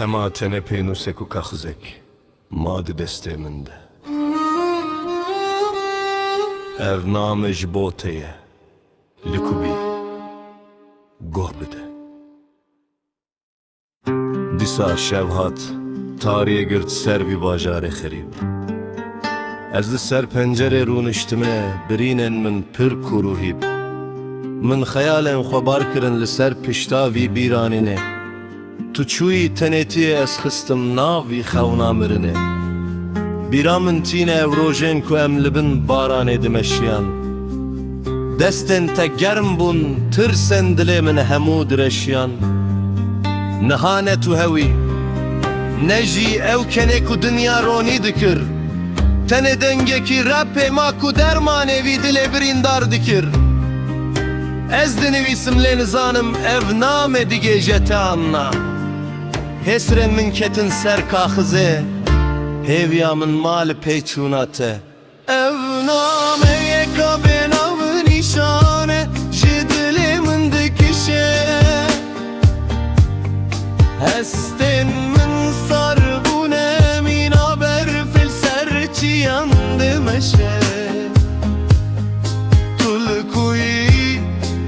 Hema tenepe nuseku kakhzek mad deste min de. Ev name ji bo te ye likubi goh bide. Disa şevhat tarihe girt ser vi bajare xerib. Ez li ser pencere rûniştime birînên min pir kuruhîb. Min xeyalên xwe bar kirin li ser pişta vî bîranînê. Tu çûyî tenêtiyê ez xistim nav vî xewna mirinê. Bîra min tîne ev rojên ku em li bin baranê dimeşiyan. Destên te germ bûn tirsên dilê min hemû direşiyan. Niha ne tu hewî ne jî ew kenê ku dinya ronî dikir. Tenê dengekî repê ma ku dermanê vî dilê birîndar dikir. Ez dinivîsim lê nizanim ev name digêje te anna. Hesrên min ketin ser kaxizê hêviya min malê pêçûna te. Ev nameyê ka bênav nîşane ji dilê min dikişe. Hestên min sar bûne mîna berfil ser çiyan dimeşe. Tulkûyî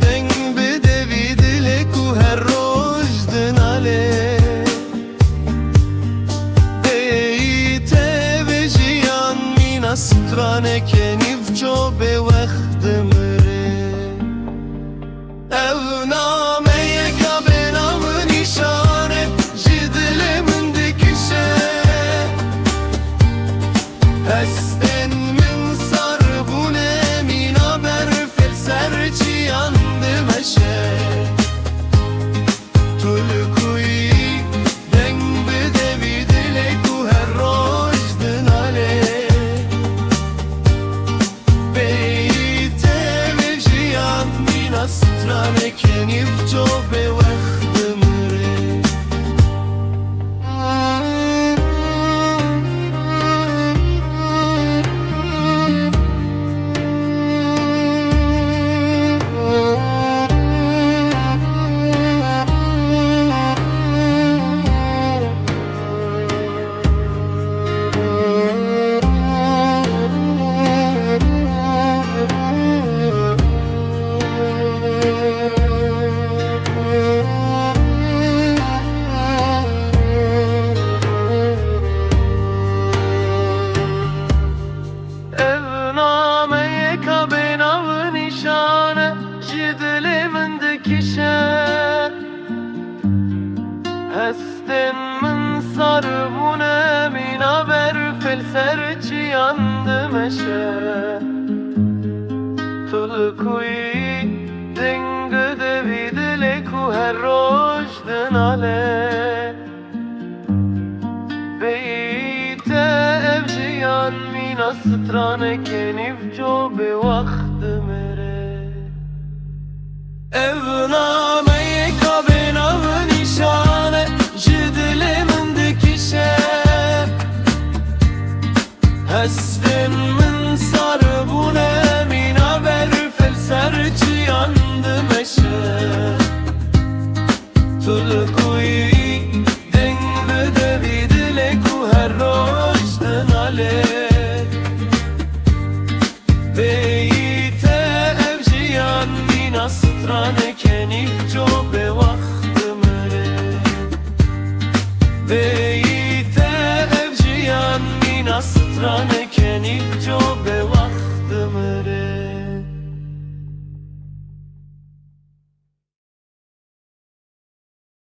deng bide vî dilê ku her roj din alê. Bêyî te ve jiyan mîna straneke nîvço bêwextê mirê. Ev nameyê ka bênav nîşane ji dilê min dikişe. Hestên min sar bûne mîna berfil ser çiyan dimeşe. Tulkûyî deng bide vî dilê ku her roj din alê. Bêyî te ve jiyan mîna straneke nîvço bêwextê mirê. Ev nameyê ka bênav nîşane ji dilê min dikişe. Hestên min sar bûne mîna berfil ser çiyan dimeşe. Tulkûyî deng bide vî dilê ku her roj din alê. Bêyî te ev jiyan mîna straneke nîvço bêwextê mirê. Ev nameyê ka bênav nîşane ji dilê min dikişe. Hestên min sar bûne mîna berfil ser çiyan dimeşe. Tulkûyî deng bide vî dilê ku her roj din alê. Bêyî te ev jiyan mîna straneke nîvço